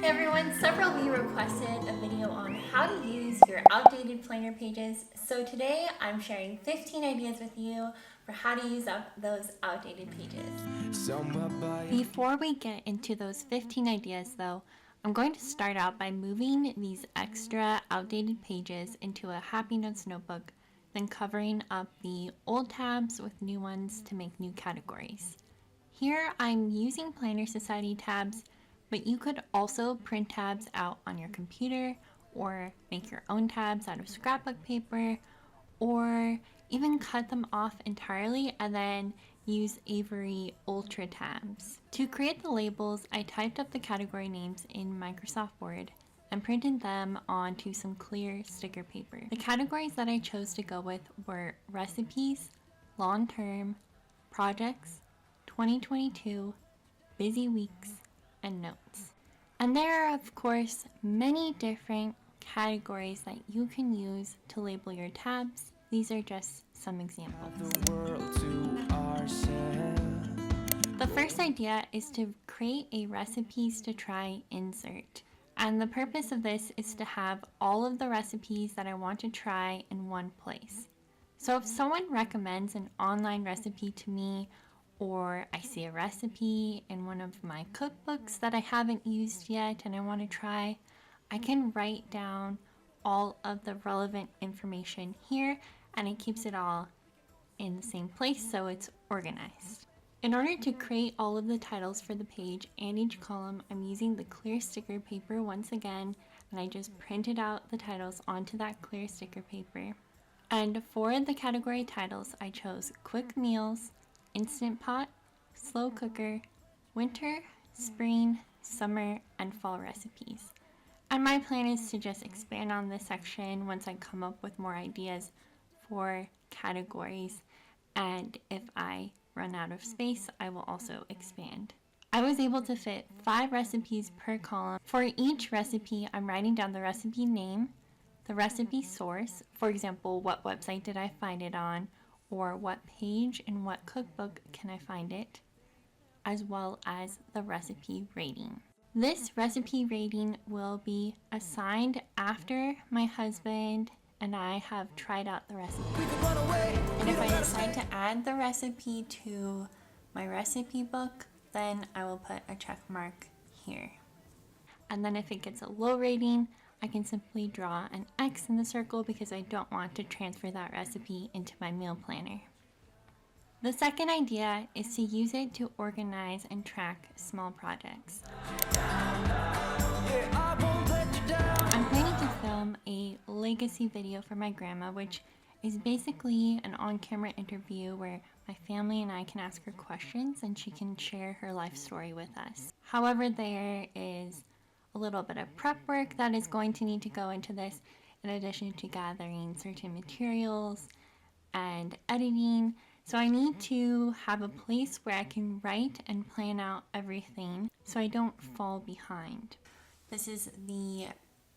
Hey everyone, several of you requested a video on how to use your outdated planner pages. So today I'm sharing 15 ideas with you for how to use up those outdated pages. Before we get into those 15 ideas though, I'm going to start out by moving these extra outdated pages into a Happy Notes notebook, then covering up the old tabs with new ones to make new categories. Here I'm using Planner Society tabs, but you could also print tabs out on your computer or make your own tabs out of scrapbook paper, or even cut them off entirely and then use Avery Ultra tabs. To create the labels, I typed up the category names in Microsoft Word and printed them onto some clear sticker paper. The categories that I chose to go with were recipes, long-term, projects, 2022, busy weeks, and notes. And there are, of course, many different categories that you can use to label your tabs. These are just some examples. The first idea is to create a recipes to try insert. And the purpose of this is to have all of the recipes that I want to try in one place. So if someone recommends an online recipe to me, or I see a recipe in one of my cookbooks that I haven't used yet and I want to try, I can write down all of the relevant information here, and it keeps it all in the same place so it's organized. In order to create all of the titles for the page and each column, I'm using the clear sticker paper once again, and I just printed out the titles onto that clear sticker paper. And for the category titles, I chose quick meals, Instant Pot, slow cooker, winter, spring, summer, and fall recipes. And my plan is to just expand on this section once I come up with more ideas for categories, and if I run out of space, I will also expand. I was able to fit 5 recipes per column. For each recipe, I'm writing down the recipe name, the recipe source, for example, what website did I find it on, or what page and what cookbook can I find it, as well as the recipe rating. This recipe rating will be assigned after my husband and I have tried out the recipe. And if I decide to add the recipe to my recipe book, then I will put a check mark here. And then if it gets a low rating, I can simply draw an X in the circle because I don't want to transfer that recipe into my meal planner. The second idea is to use it to organize and track small projects. I'm planning to film a legacy video for my grandma, which is basically an on-camera interview where my family and I can ask her questions and she can share her life story with us. However, there is a little bit of prep work that is going to need to go into this, in addition to gathering certain materials and editing. So I need to have a place where I can write and plan out everything so I don't fall behind. This is the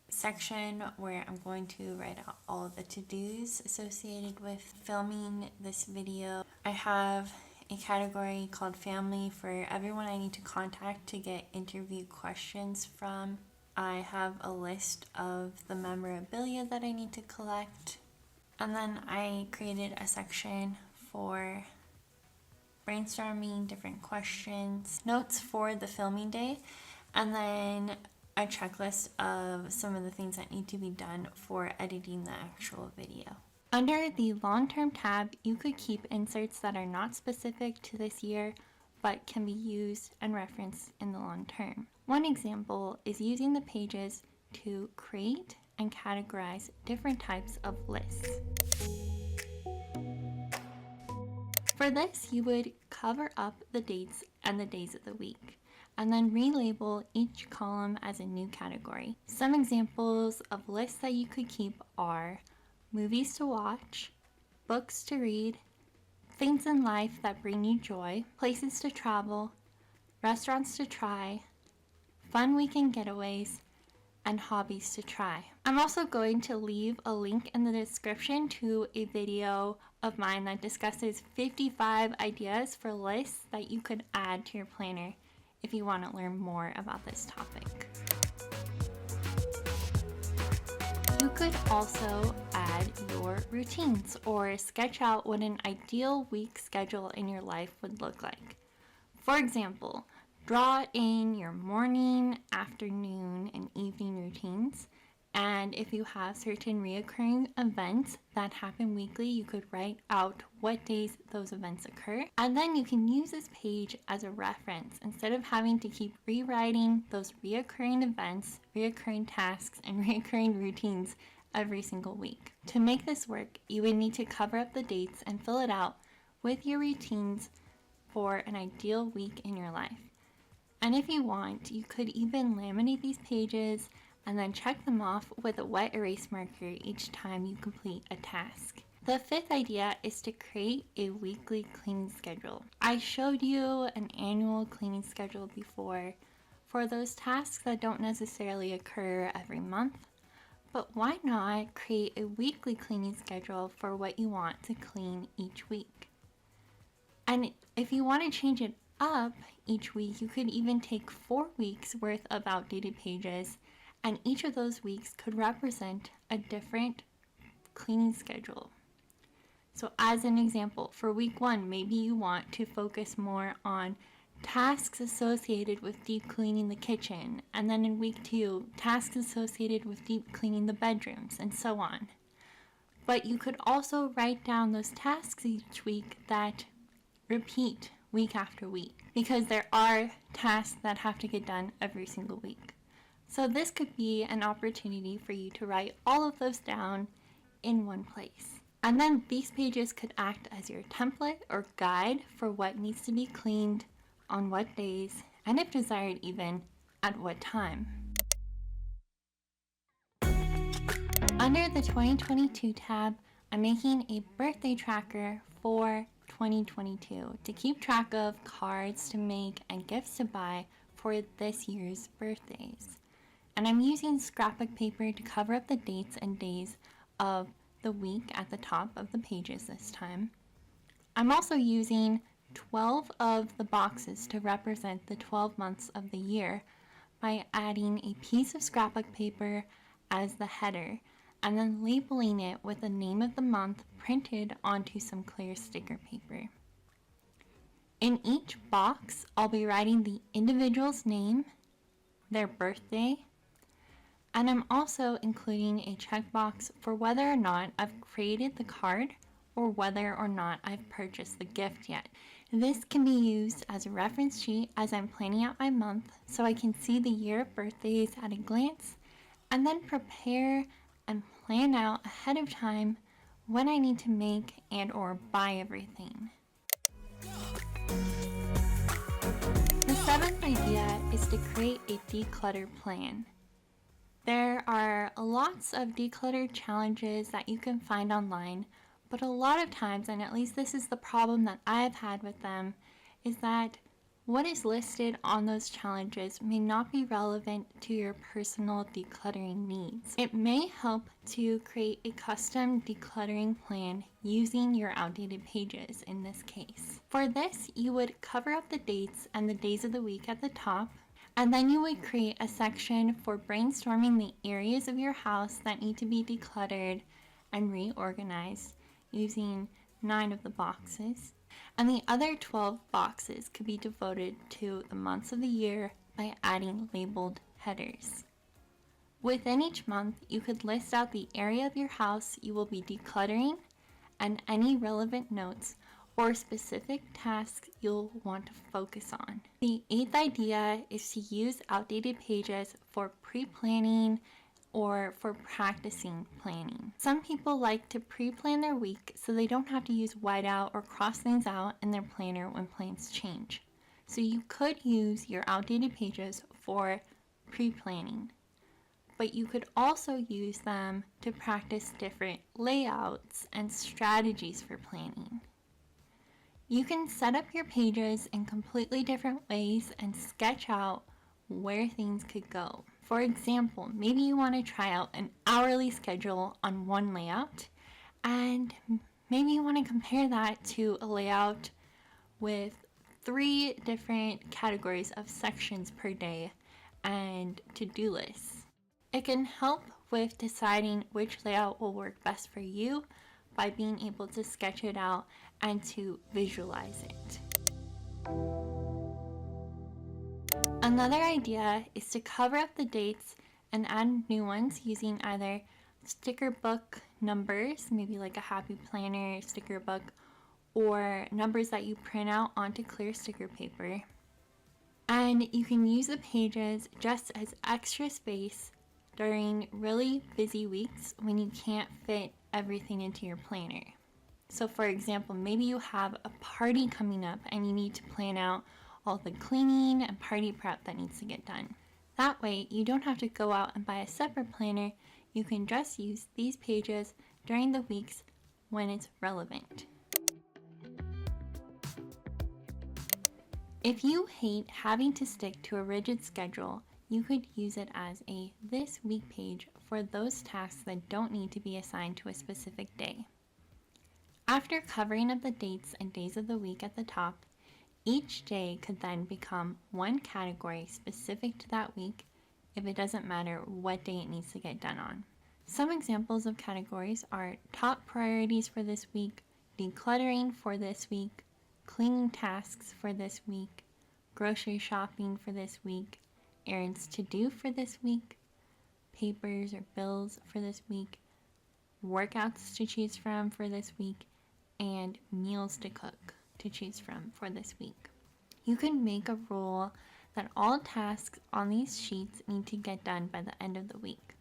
section where I'm going to write out all of the to-dos associated with filming this video. I have a category called family for everyone I need to contact to get interview questions from. I have a list of the memorabilia that I need to collect. And then I created a section for brainstorming different questions, notes for the filming day, and then a checklist of some of the things that need to be done for editing the actual video. Under the long-term tab, you could keep inserts that are not specific to this year, but can be used and referenced in the long term. One example is using the pages to create and categorize different types of lists. For this, you would cover up the dates and the days of the week, and then relabel each column as a new category. Some examples of lists that you could keep are movies to watch, books to read, things in life that bring you joy, places to travel, restaurants to try, fun weekend getaways, and hobbies to try. I'm also going to leave a link in the description to a video of mine that discusses 55 ideas for lists that you could add to your planner if you want to learn more about this topic. could also add your routines or sketch out what an ideal week schedule in your life would look like. For example, draw in your morning, afternoon, and evening routines. And if you have certain reoccurring events that happen weekly, you could write out what days those events occur. And then you can use this page as a reference instead of having to keep rewriting those reoccurring events, reoccurring tasks, and reoccurring routines every single week. To make this work, you would need to cover up the dates and fill it out with your routines for an ideal week in your life. And if you want, you could even laminate these pages and then check them off with a wet erase marker each time you complete a task. The fifth idea is to create a weekly cleaning schedule. I showed you an annual cleaning schedule before for those tasks that don't necessarily occur every month, but why not create a weekly cleaning schedule for what you want to clean each week? And if you want to change it up each week, you could even take 4 weeks worth of outdated pages, and each of those weeks could represent a different cleaning schedule. So as an example, for week 1, maybe you want to focus more on tasks associated with deep cleaning the kitchen, and then in week 2, tasks associated with deep cleaning the bedrooms, and so on. But you could also write down those tasks each week that repeat week after week, because there are tasks that have to get done every single week. So this could be an opportunity for you to write all of those down in one place. And then these pages could act as your template or guide for what needs to be cleaned on what days, and if desired, even at what time. Under the 2022 tab, I'm making a birthday tracker for 2022 to keep track of cards to make and gifts to buy for this year's birthdays. And I'm using scrapbook paper to cover up the dates and days of the week at the top of the pages this time. I'm also using 12 of the boxes to represent the 12 months of the year by adding a piece of scrapbook paper as the header and then labeling it with the name of the month printed onto some clear sticker paper. In each box, I'll be writing the individual's name, their birthday, and I'm also including a checkbox for whether or not I've created the card or whether or not I've purchased the gift yet. This can be used as a reference sheet as I'm planning out my month so I can see the year of birthdays at a glance and then prepare and plan out ahead of time when I need to make and or buy everything. The seventh idea is to create a declutter plan. There are lots of declutter challenges that you can find online, but a lot of times, and at least this is the problem that I've had with them, is that what is listed on those challenges may not be relevant to your personal decluttering needs. It may help to create a custom decluttering plan using your outdated pages in this case. For this, you would cover up the dates and the days of the week at the top, and then you would create a section for brainstorming the areas of your house that need to be decluttered and reorganized using 9 of the boxes. And the other 12 boxes could be devoted to the months of the year by adding labeled headers. Within each month, you could list out the area of your house you will be decluttering and any relevant notes or specific tasks you'll want to focus on. The 8th idea is to use outdated pages for pre-planning or for practicing planning. Some people like to pre-plan their week so they don't have to use whiteout or cross things out in their planner when plans change. So you could use your outdated pages for pre-planning, but you could also use them to practice different layouts and strategies for planning. You can set up your pages in completely different ways and sketch out where things could go. For example, maybe you want to try out an hourly schedule on one layout, and maybe you want to compare that to a layout with 3 different categories of sections per day and to-do lists. It can help with deciding which layout will work best for you by being able to sketch it out and to visualize it. Another idea is to cover up the dates and add new ones using either sticker book numbers, maybe like a happy planner sticker book, or numbers that you print out onto clear sticker paper. And you can use the pages just as extra space during really busy weeks when you can't fit everything into your planner. So for example, maybe you have a party coming up and you need to plan out all the cleaning and party prep that needs to get done. That way, you don't have to go out and buy a separate planner. You can just use these pages during the weeks when it's relevant. If you hate having to stick to a rigid schedule, you could use it as a this week page for those tasks that don't need to be assigned to a specific day. After covering up the dates and days of the week at the top, each day could then become one category specific to that week if it doesn't matter what day it needs to get done on. Some examples of categories are top priorities for this week, decluttering for this week, cleaning tasks for this week, grocery shopping for this week, errands to do for this week, papers or bills for this week, workouts to choose from for this week, and meals to cook to choose from for this week. You can make a rule that all tasks on these sheets need to get done by the end of the week,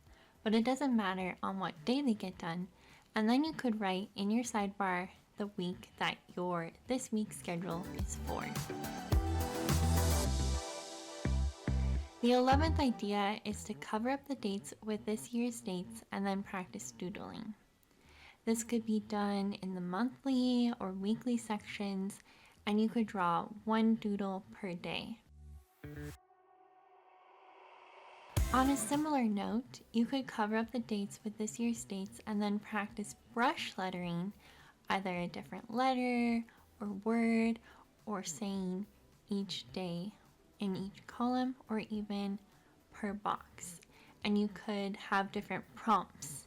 but it doesn't matter on what day they get done, and then you could write in your sidebar the week that your this week schedule is for. The 11th idea is to cover up the dates with this year's dates and then practice doodling. This could be done in the monthly or weekly sections, and you could draw one doodle per day. On a similar note, you could cover up the dates with this year's dates and then practice brush lettering, either a different letter or word, or saying each day in each column or even per box. And you could have different prompts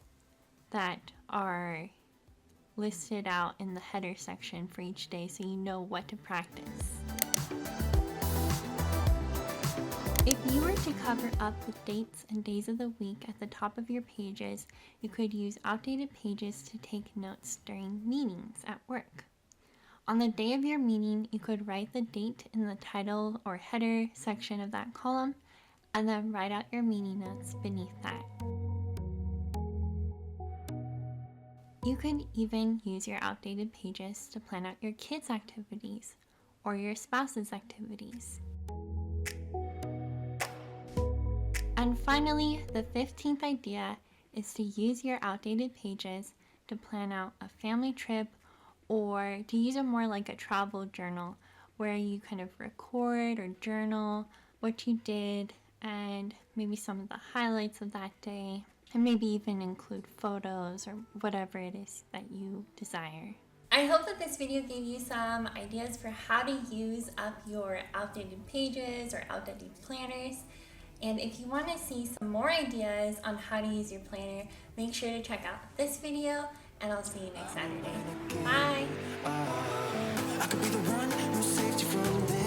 that are listed out in the header section for each day so you know what to practice. If you were to cover up the dates and days of the week at the top of your pages, you could use outdated pages to take notes during meetings at work. On the day of your meeting, you could write the date in the title or header section of that column, and then write out your meeting notes beneath that. You could even use your outdated pages to plan out your kids' activities or your spouse's activities. And finally, the 15th idea is to use your outdated pages to plan out a family trip, or to use it more like a travel journal where you kind of record or journal what you did and maybe some of the highlights of that day, and maybe even include photos or whatever it is that you desire. I hope that this video gave you some ideas for how to use up your outdated pages or outdated planners. And if you want to see some more ideas on how to use your planner, make sure to check out this video, and I'll see you next Saturday. Bye! I could be the one who saved you from this.